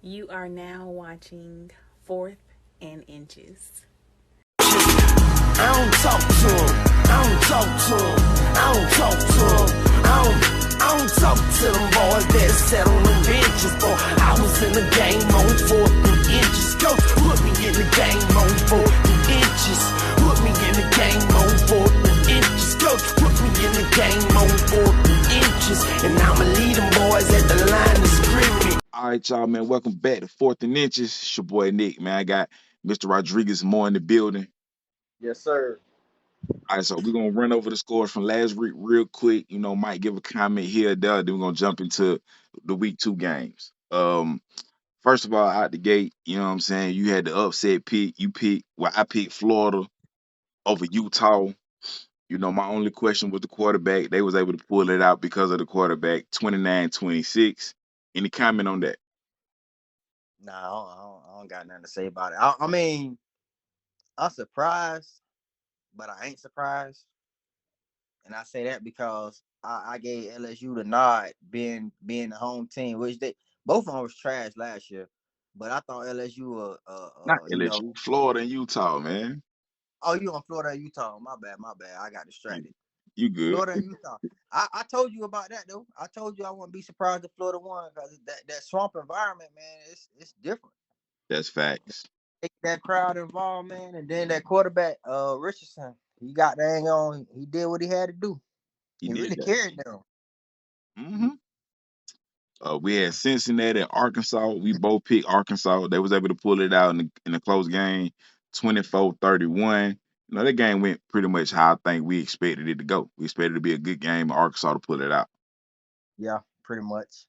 You are now watching Fourth and Inches. I don't talk to him. I don't talk to him. I don't talk to him. I don't talk to them boys that sat on them benches. Boy, I was in the game on 4 inches. Coach put me in the game on 4 inches. Put me in the game on 4 inches. Coach put me in the game on 4 inches. And I'ma lead them boys at the line of scrimmage. All right, y'all, man. Welcome back to Fourth and Inches. It's your boy Nick, man. I got Mr. Rodriguez more in the building. Yes, sir. All right, so we're gonna run over the scores from last week real quick. Might give a comment here or there. Then we're gonna jump into the week 2 games. First of all, out the gate, you know what I'm saying? You had the upset pick. I picked Florida over Utah. My only question was the quarterback. They was able to pull it out because of the quarterback, 29-26. Any comment on that? Nah, I don't got nothing to say about it. I mean, I'm surprised, but I ain't surprised. And I say that because I gave LSU the nod being the home team, which they both of them was trash last year. But I thought LSU Not LSU, Florida and Utah, man. oh, you on Florida and Utah. My bad. I got You, distracted. you good. Florida and Utah. I told you about that though. I told you I wouldn't be surprised if Florida won because that swamp environment, man, it's different. That's facts. Take that crowd involved, man, and then that quarterback, Richardson, he got dang on. He did what he had to do. He He did really that. carried them. hmm we had Cincinnati and Arkansas. We both picked Arkansas. They was able to pull it out in the close game, 24-31. That game went pretty much how I think we expected it to go. We expected it to be a good game, Arkansas to pull it out. Yeah, pretty much.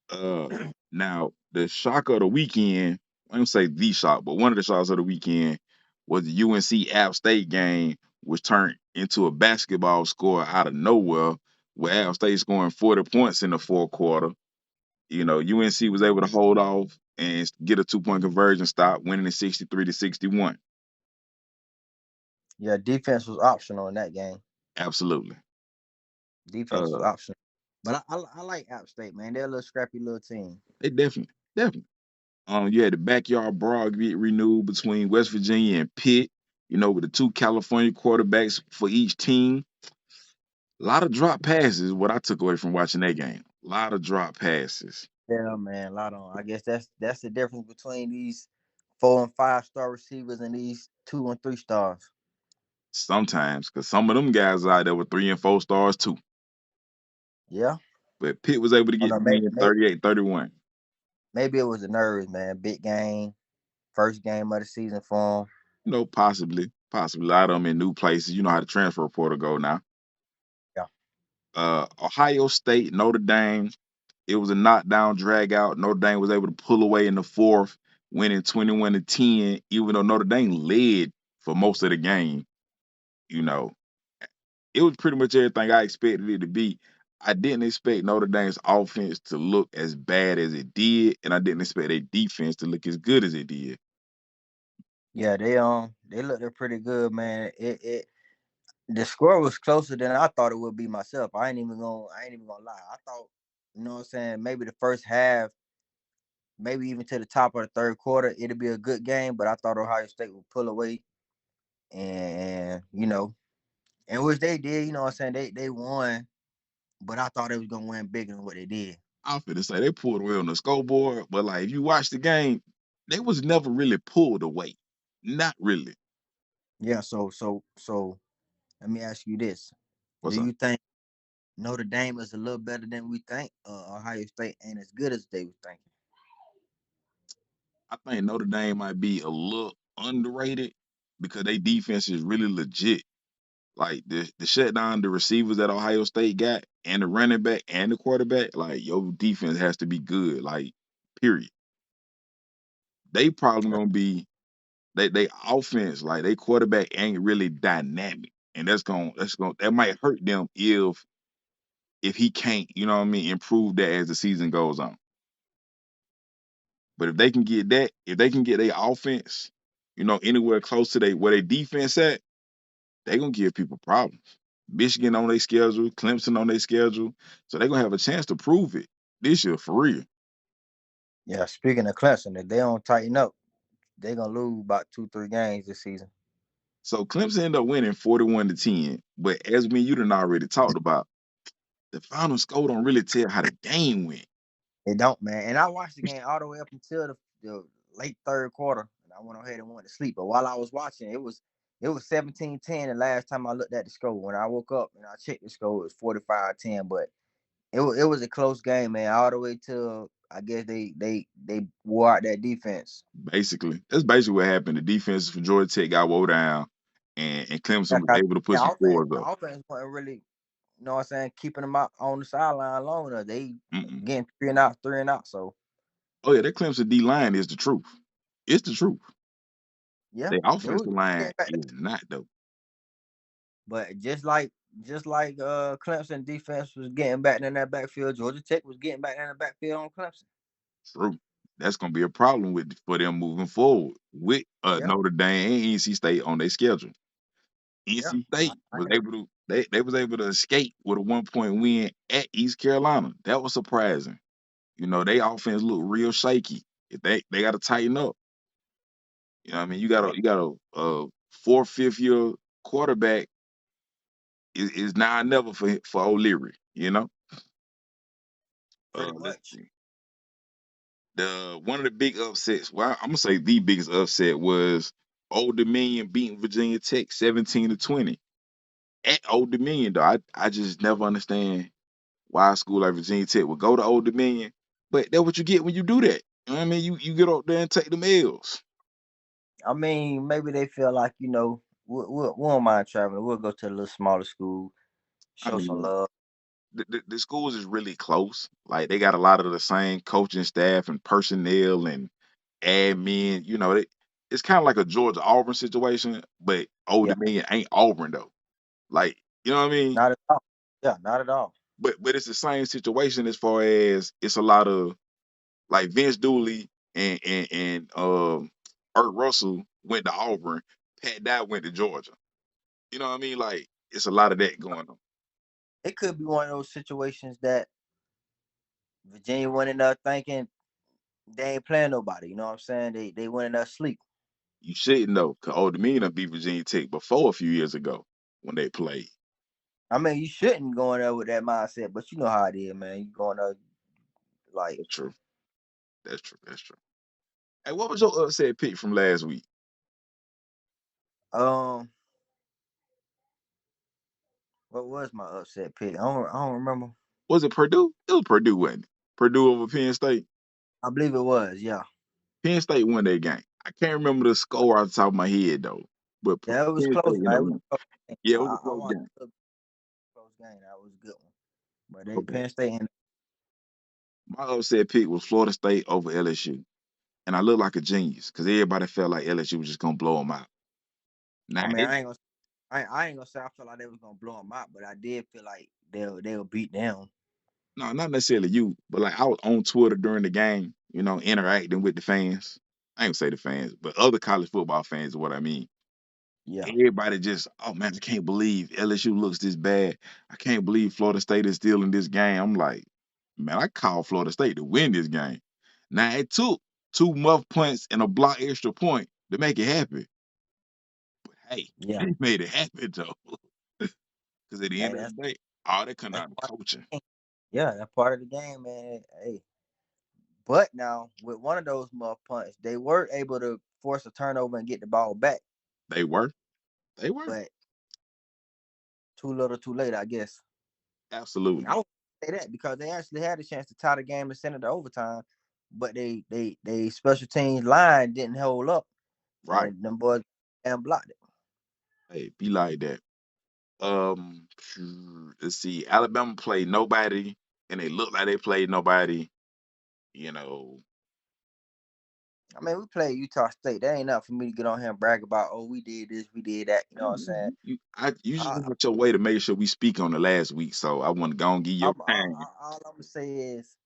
Uh, Now the shock of the weekend, I don't say the shock, but one of the shocks of the weekend was the UNC App State game, which turned into a basketball score out of nowhere, where App State scoring 40 points in the fourth quarter. UNC was able to hold off and get a 2-point conversion stop, winning it 63-61. Yeah, defense was optional in that game. Absolutely. Defense was Uh, optional. But I like App State, man. They're a little scrappy little team. they definitely. You had the backyard brawl get renewed between West Virginia and Pitt. With the two California quarterbacks for each team. A lot of drop passes. What I took away from watching that game. A lot of drop passes. Yeah, man. A lot on. I guess that's the difference between these 4 and 5 star receivers and these 2 and 3 stars. Sometimes, because some of them guys out there were 3 and 4 stars too. Yeah. But Pitt was able to Oh get no, the win 38-31. maybe it was the nerves, man. Big game, first game of the season for him. Possibly. Possibly. A lot of them in new places. You know how the transfer portal go now. Yeah. Ohio State, Notre Dame. It was a knockdown drag out. Notre Dame was able to pull away in the fourth, winning 21-10, even though Notre Dame led for most of the game. You know, it was pretty much everything I expected it to be. I didn't expect Notre Dame's offense to look as bad as it did, and I didn't expect their defense to look as good as it did. Yeah, they looked pretty good, man. It the score was closer than I thought it would be myself. I ain't even gonna lie. I thought, you know what I'm saying, maybe the first half, maybe even to the top of the third quarter, it'd be a good game, but I thought Ohio State would pull away and and which they did, you know what I'm saying? They won, but I thought they was gonna win bigger than what they did. I'm finna say they pulled away on the scoreboard, but like if you watch the game, they was never really pulled away. Not really. Yeah, so let me ask you this. Do What's up? you think Notre Dame is a little better than we think? Ohio State ain't as good as they was thinking. I think Notre Dame might be a little underrated because their defense is really legit. Like the shutdown the receivers that Ohio State got and the running back and the quarterback, like your defense has to be good. Like, period. They probably gonna be they offense, like they quarterback ain't really dynamic. And that might hurt them if he can't, improve that as the season goes on. But if they can get that, if they can get their offense, anywhere close to where their defense at, they gonna give people problems. Michigan on their schedule, Clemson on their schedule, so they gonna have a chance to prove it this year for real. Yeah, speaking of Clemson, if they don't tighten up, they're gonna lose about 2-3 games this season. So Clemson ended up winning 41-10. But as me and you done already talked about, the final score don't really tell how the game went. It don't, man. And I watched the game all the way up until the late third quarter, and I went ahead and went to sleep. But while I was watching, it was 17-10 the last time I looked at the score. When I woke up and I checked the score, it was 45-10. But it was a close game, man, all the way till I guess they wore out that defense. Basically, that's basically what happened. The defense for Georgia Tech got wore down, and Yeah, Clemson was 'cause able to put the some offense, scores the up. offense wasn't really, you know what I'm saying, keeping them out on the sideline long enough. They Mm-mm. getting three and out. So Oh yeah, that Clemson D line is the truth. It's the truth. yeah, Their they was offensive getting line back. is not though. But just like Clemson defense was getting back in that backfield, Georgia Tech was getting back in the backfield on Clemson. True. That's gonna be a problem for them moving forward with Yeah, Notre Dame and NC State on their schedule. yeah. NC I, State I was can, able to they was able to escape with a 1 point win at East Carolina. That was surprising. You know, they offense looked real shaky. If they got to tighten up. You know what I mean? You got a fourth, fifth year quarterback is now or never for O'Leary, you know? pretty Let's much. see. The one of the big upsets, well, I'm gonna say the biggest upset was Old Dominion beating Virginia Tech 17-20. At Old Dominion, though, I just never understand why a school like Virginia Tech would go to Old Dominion, but that's what you get when you do that. You know what I mean? You get up there and take the L's. I mean, maybe they feel like we don't mind traveling. We'll go to a little smaller school, I show some mean, love. the schools is really close. Like they got a lot of the same coaching staff and personnel and admin. You know, it's kind of like a Georgia Auburn situation, but Old Yeah, Dominion ain't Auburn though. Like you know what I mean? not at all. Yeah, not at all. But it's the same situation as far as it's a lot of like Vince Dooley and Art Russell went to Auburn, Pat Dye went to Georgia. You know what I mean? Like it's a lot of that going on. It could be one of those situations that Virginia went in there thinking they ain't playing nobody. You know what I'm saying? They went in there sleep. You shouldn't know, cause Old Dominion done beat Virginia Tech before a few years ago when they played. I mean, you shouldn't go in there with that mindset, but you know how it is, man. You going there like That's true. That's true. That's true. Hey, what was your upset pick from last week? um what was my upset pick? I don't remember. Was it Purdue? It was Purdue, wasn't it? Purdue over Penn State. I believe it was, yeah. Penn State won that game. I can't remember the score off the top of my head though, but Yeah, it was Penn close. State ended Like, up it was winning. a close game. Yeah, it was a I close watched game. a close game. That was a good one. But they Okay. Penn State and My upset pick was Florida State over LSU, and I looked like a genius because everybody felt like LSU was just gonna blow them out. I Now, mean I ain't gonna say I felt like they was gonna blow them out, but I did feel like they'll beat them. no, not necessarily you, but like I was on Twitter during the game, you know, interacting with the fans. I ain't gonna say the fans, but other college football fans is what I mean. Yeah, Everybody just, oh man, I can't believe LSU looks this bad. I can't believe Florida State is still in this game. I'm like, man, I called Florida State to win this game. Now it took two muff punts and a block extra point to make it happen. But hey, yeah. they made it happen though. Because at the Hey, end of the day, all that come that's down to part coaching. of the game. Yeah, that's part of the game, man. Hey, but now with one of those muff punts, they were able to force a turnover and get the ball back. They were. They were. But too little, too late, I guess. And I Absolutely. would say that because they actually had a chance to tie the game and send it to overtime, but they special teams line didn't hold up, Right. and them boys and blocked it. Hey, be like that. Let's see. Alabama played nobody, and they looked like they played nobody. You know, I mean, we played Utah State. That ain't enough for me to get on here and brag about. Oh, we did this, we did that. You know what I'm saying? you just I, went your way to make sure we speak on the last week, so I want to go and give you your time. all I'm gonna say is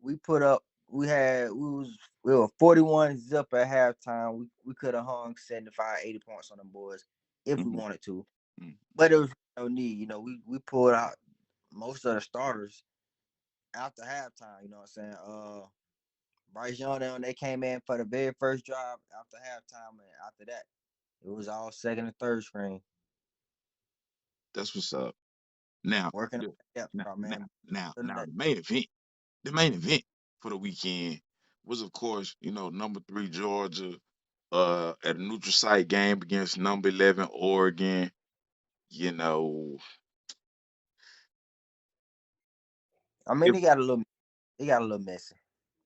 we put up. We were 41 zip at halftime. We could have hung 75, 80 points on them boys if we Mhm, wanted to, mhm. but there was no need. You know, we pulled out most of the starters after halftime. You know what I'm saying? Bryce Young, they came in for the very first drive after halftime, and after that, it was all second and third screen. That's what's up. Now, Working the- on now, that, now, man. now, the main event for the weekend was, of course, number 3 Georgia, at a neutral site game against number 11 Oregon. You know, I mean, if they got a little messy.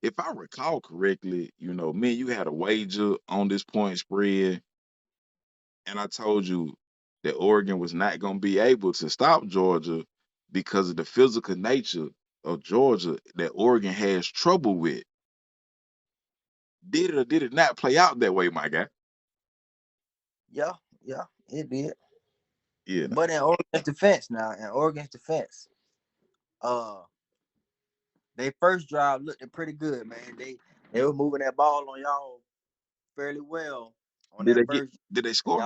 if I recall correctly, me and you had a wager on this point spread, and I told you that Oregon was not going to be able to stop Georgia because of the physical nature of Georgia that Oregon has trouble with. Did it or did it not play out that way, my guy? Yeah, it did. Yeah, But in Oregon's defense, uh, they first drive looked pretty good, man. They were moving that ball on y'all fairly well on Did that they get? first. Did they And score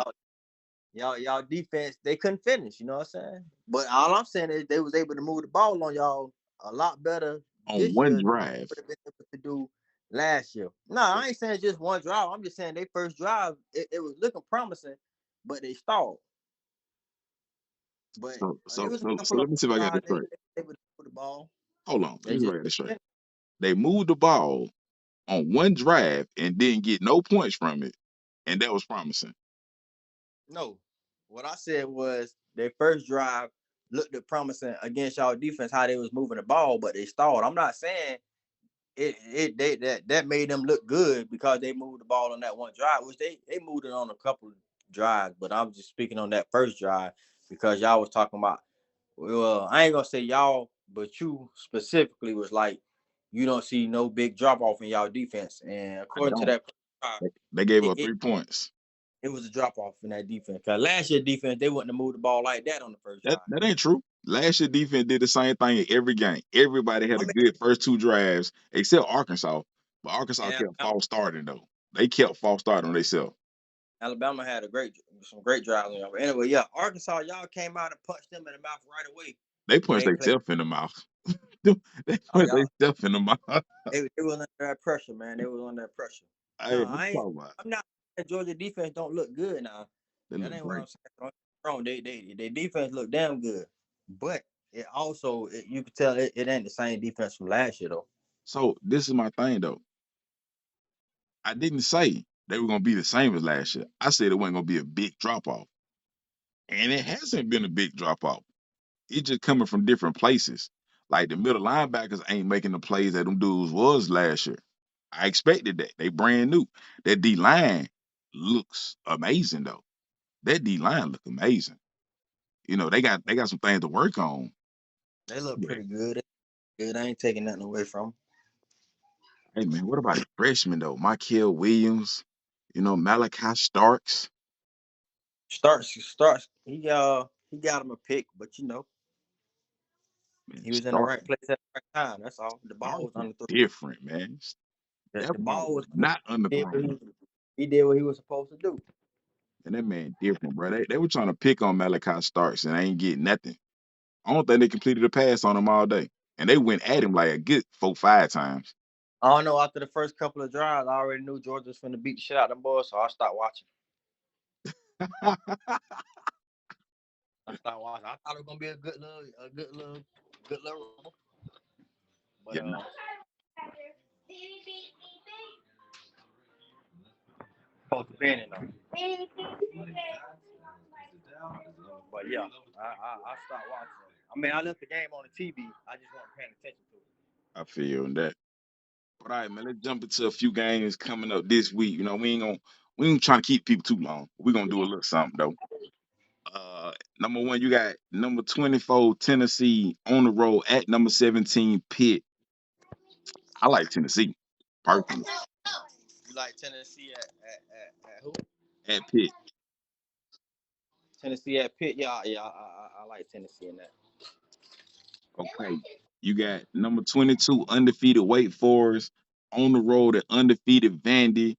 y'all defense, they couldn't finish. You know what I'm saying? But all I'm saying is they was able to move the ball on y'all a lot better on this one year than drive? they would have been able to do last year. No, I ain't saying just one drive. I'm just saying they first drive, it was looking promising, but they stalled. But So, there so, was a so, so couple of let me see if I got this drives straight. they able to move the ball. Hold on, let They me see if just I got this straight. couldn't. They moved the ball on one drive and didn't get no points from it, and that was promising. No. What I said was their first drive looked promising against y'all defense, how they was moving the ball, but they stalled. I'm not saying that made them look good because they moved the ball on that one drive, which they moved it on a couple of drives, but I'm just speaking on that first drive because y'all was talking about, well, I ain't gonna say y'all, but you specifically was like you don't see no big drop off in y'all defense, and I according to don't. that drive, They gave it, up it, 3 points. it was a drop off in that defense. Cause last year defense they wouldn't have moved the ball like that on the first That drive. that ain't true. Last year defense did the same thing in every game. Everybody had I a mean, good first 2 drives, except Arkansas. But Arkansas and kept false starting though. They kept false starting on themselves. Alabama had some great drives. But anyway, yeah, Arkansas, y'all came out and punched them in the mouth right away They when punched they played. themselves in the mouth. They Oh, punched y'all, themselves in the mouth. they was under that pressure, man. They was under that pressure. Hey, No, what you talking about? I'm not. Georgia defense don't look good now. They That look ain't what great. I'm saying. Don't get me wrong. They defense look damn good, but it also you can tell it ain't the same defense from last year though. So this is my thing though. I didn't say they were gonna be the same as last year. I said it wasn't gonna be a big drop off. And it hasn't been a big drop off. It's just coming from different places. Like the middle linebackers ain't making the plays that them dudes was last year. I expected that. They brand new. That D line looks amazing though. That D line look amazing. They got some things to work on. They look But pretty good. Good. I ain't taking nothing away from them. hey man, what about the freshmen though? Michael Williams, Malachi Starks. Starts. He got him a pick, but Man, he was in the Starks, right place at the right time. That's all. The ball Starks was is underthrown. different, man. The That ball ball was was quick. not He did what underthrown. he did what he was supposed to do. And that man different, bro. They were trying to pick on Malachi Starks and they ain't get nothing. I don't think they completed a pass on him all day. And they went at him like a good 4, 5 times. I don't know. After the first couple of drives, I already knew Georgia was finna beat the shit out of them boys, so I stopped watching. I stopped watching. I thought it was gonna be a good little. But Yeah, nah. supposed to be in it though. But yeah, I stopped watching. I mean, I left the game on the TV. I just wasn't paying attention to it. I feel that. But all right, man, let's jump into a few games coming up this week. We ain't trying to keep people too long. We're gonna do a little something though. Number one, you got number 24 Tennessee on the road at number 17 Pitt. I like Tennessee personally You like Tennessee at who? at Pitt. Tennessee at Pitt. Yeah. I like Tennessee in that. Okay. You got number 22 undefeated Wake Forest on the road at undefeated Vandy.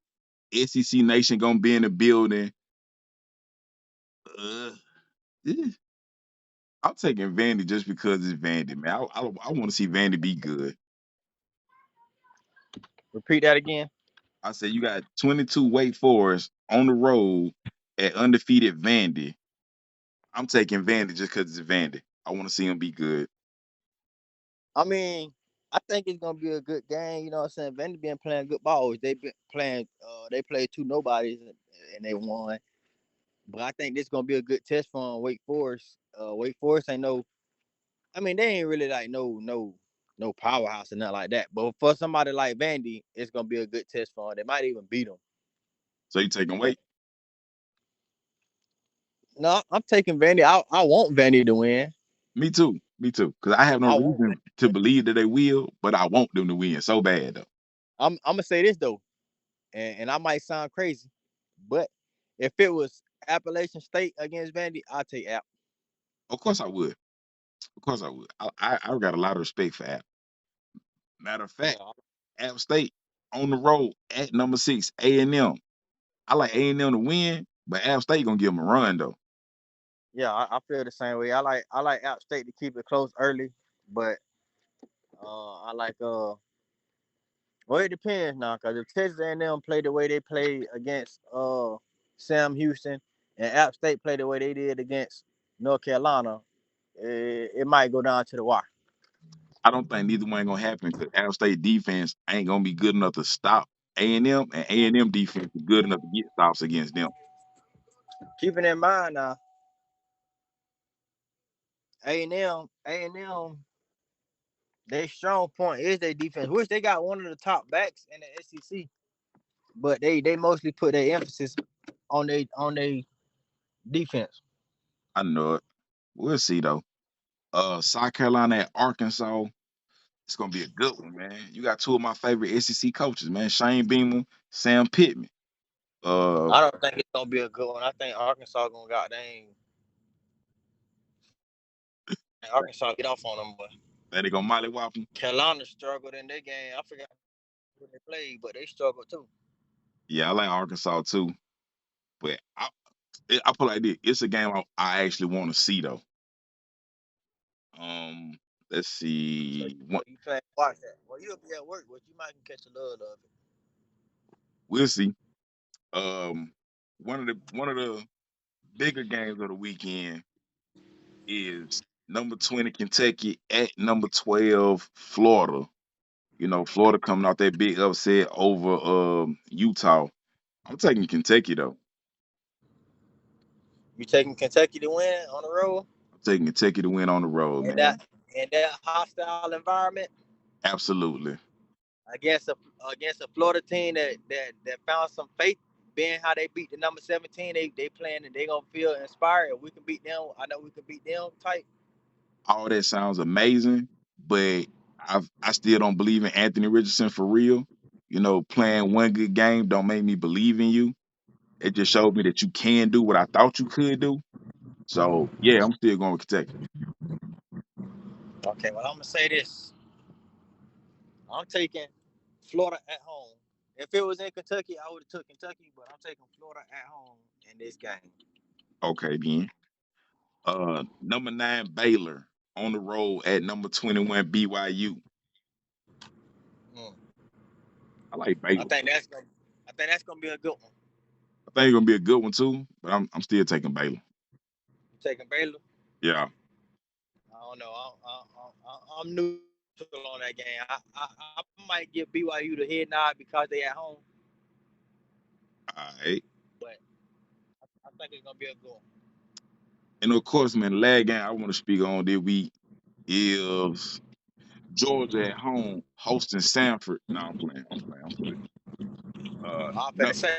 SEC Nation gonna be in the building. Uh, eh, I'm taking Vandy just because it's Vandy, man. I want to see Vandy be good. Repeat that again. I said you got 22 Wake Forest on the road at undefeated Vandy. I'm taking Vandy just because it's Vandy. I want to see them be good. I mean, I think it's gonna be a good game. You know what I'm saying? Vandy been playing good balls. They been playing. They played two nobodies and they won. But I think this gonna be a good test for Wake Forest. Wake Forest ain't no. I mean, they ain't really like no powerhouse or nothing like that. But for somebody like Vandy, it's gonna be a good test for them. They might even beat them. So you taking Wake? No, I'm taking Vandy. I want Vandy to win. Me too. Me too. Because I have no I want. reason to believe that they will, but I want them to win so bad though. I'm gonna say this though, and I might sound crazy, but if it was Appalachian State against Vandy, I'll take App. Of course I would. Of course I would. I got a lot of respect for App. Matter of fact, Yeah, App State on the road at number 6 A&M. I like A&M to win, but App State gonna give them a run though. yeah, I feel the same way. I like App State to keep it close early, but I like well, it depends now, cause if Texas A&M play the way they play against Sam Houston, and App State play the way they did against North Carolina, it might go down to the wire. I don't think neither one gonna happen because App State defense ain't gonna be good enough to stop and A&M defense is good enough to get stops against them. Keeping in mind now, A&M, their strong point is their defense, which they got one of the top backs in the SEC. But they mostly put their emphasis on their defense. I know it. We'll see though. South Carolina at Arkansas. It's gonna be a good one, man. You got two of my favorite SEC coaches, man. Shane Beamer, Sam Pittman. Uh, I don't think it's gonna be a good one. I think Arkansas gonna Arkansas get off on them, but they gonna mollywop them. Carolina struggled in their game. I forgot who they played, but they struggled too. Yeah, I like Arkansas too, but I put like this. It's a game I actually want to see though. Um, let's So, see. so you plan to watch that? Well, you'll be at work, but you might can catch a little of it. We'll see. Um, one of the bigger games of the weekend is number 20 Kentucky at number 12 Florida. You know, Florida coming out that big upset over Utah. I'm taking Kentucky though. You taking Kentucky to win on the road I'm taking Kentucky to win on the road, in man. that hostile environment Absolutely. against a against a Florida team that found some faith, being how they beat the number 17. They playing and they gonna feel inspired. If we can beat them, I know we can beat them tight. All that sounds amazing, but I still don't believe in Anthony Richardson for real. You know, playing one good game don't make me believe in you. It just showed me that you can do what I thought you could do. So yeah, I'm still going with Kentucky. Okay, well I'm gonna say this. I'm taking Florida at home. If it was in Kentucky, I would have took Kentucky, but I'm taking Florida at home in this game. Okay, then. Number 9 Baylor on the road at number 21 BYU. Mm. I like I Baylor. think that's gonna. I think that's gonna be a good one. I think it's gonna be a good one too, but I'm still taking Baylor. You taking Baylor? Yeah. I don't know. I'm neutral on that game. I might give BYU the head nod because they at home, All right. but I think it's gonna be a good one. And of course, man, the last game I want to speak on this week is Georgia at home hosting Sanford. No, I'm playing. I'm No, finna say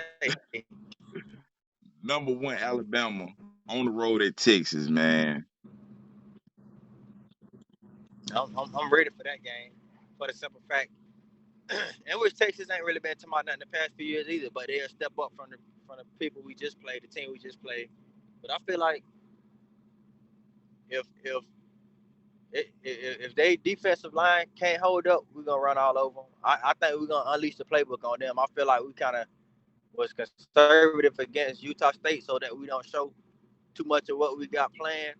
number 1 Alabama on the road at Texas, man. I'm ready for that game for the simple fact, in which Texas ain't really been to my nothing the past few years either. But they'll step up from the people we just played, the team we just played. But I feel like if if they defensive line can't hold up, we're gonna run all over them. I think we're gonna unleash the playbook on them. I feel like we kind of was conservative against Utah State so that we don't show too much of what we got planned.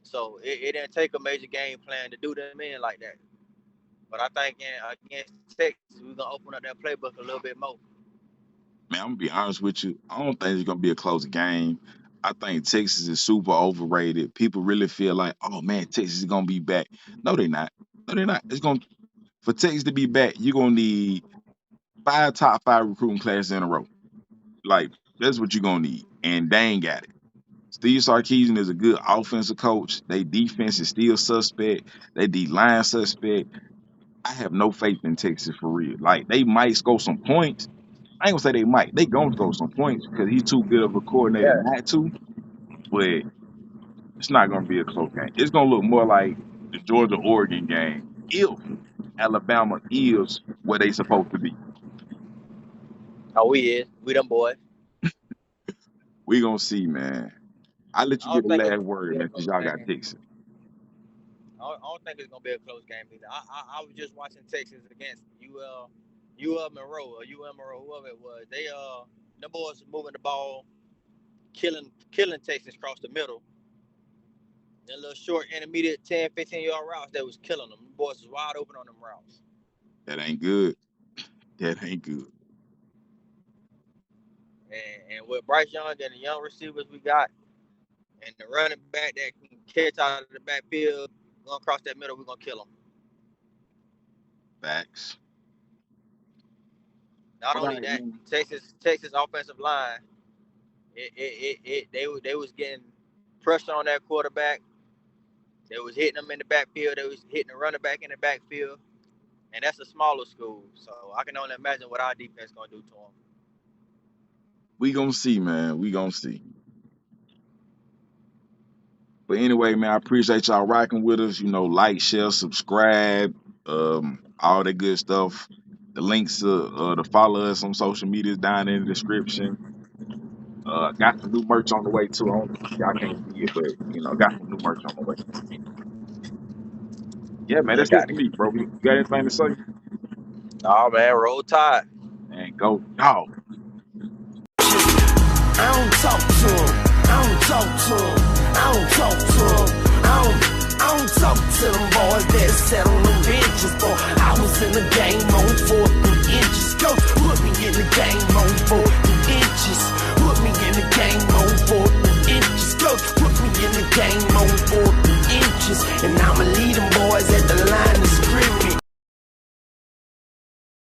So it didn't take a major game plan to do them in like that. But I think against Texas, we're gonna open up that playbook a little bit more. Man, I'm gonna be honest with you. I don't think it's gonna be a close game. I think Texas is super overrated. People really feel like, oh man, Texas is gonna be back. No, they're not. No, they're not. It's gonna for Texas to be back, you're gonna need 5 top 5 recruiting classes in a row. Like that's what you're gonna need, and they ain't got it. Steve Sarkisian is a good offensive coach. They defense is still suspect. They D line suspect. I have no faith in Texas for real. Like they might score some points. I ain't gonna say they might. They gonna score some points because he's too good of a coordinator Yeah. not to. But it's not gonna be a close game. It's gonna look more like the Georgia-Oregon game if Alabama is where they supposed to be. Oh, we them boys. We gonna see, man. I let you I get don't the think last it's gonna word, be a man, since close y'all got game. Texas. I don't think it's gonna be a close game either. I was just watching Texas against UL Monroe or UL Monroe, whoever it was. They them boys moving the ball, killing Texas across the middle. That little short intermediate 10, 15-yard routes that was killing them. The boys was wide open on them routes. That ain't good. That ain't good. And with Bryce Young and the young receivers we got, and the running back that can catch out of the backfield, going across that middle, we're gonna kill them. Facts. Not All only right, that, man. Texas offensive line, they was getting pressure on that quarterback. They was hitting them in the backfield. They was hitting the running back in the backfield, and that's a smaller school. So I can only imagine what our defense gonna do to them. We gonna see, man. We gonna see. But anyway, man, I appreciate y'all rocking with us. You know, like, share, subscribe, all that good stuff. The links to follow us on social media is down in the description. Got some new merch on the way too. Y'all can't see it, but you know, got some new merch on the way. Yeah, man, Yeah, that's it got for it. me, bro. You got anything to say? Oh man, roll tide. And go, dog. I don't talk to him. I don't talk to him. I don't talk to him. I don't talk to them boys that sat on the benches, boy. I was in the game on 4th inches. Coach put me in the game on 4th inches. Put me in the game on 4th inches. Coach put me in the game on 4th inches. And I'ma lead them boys at the line.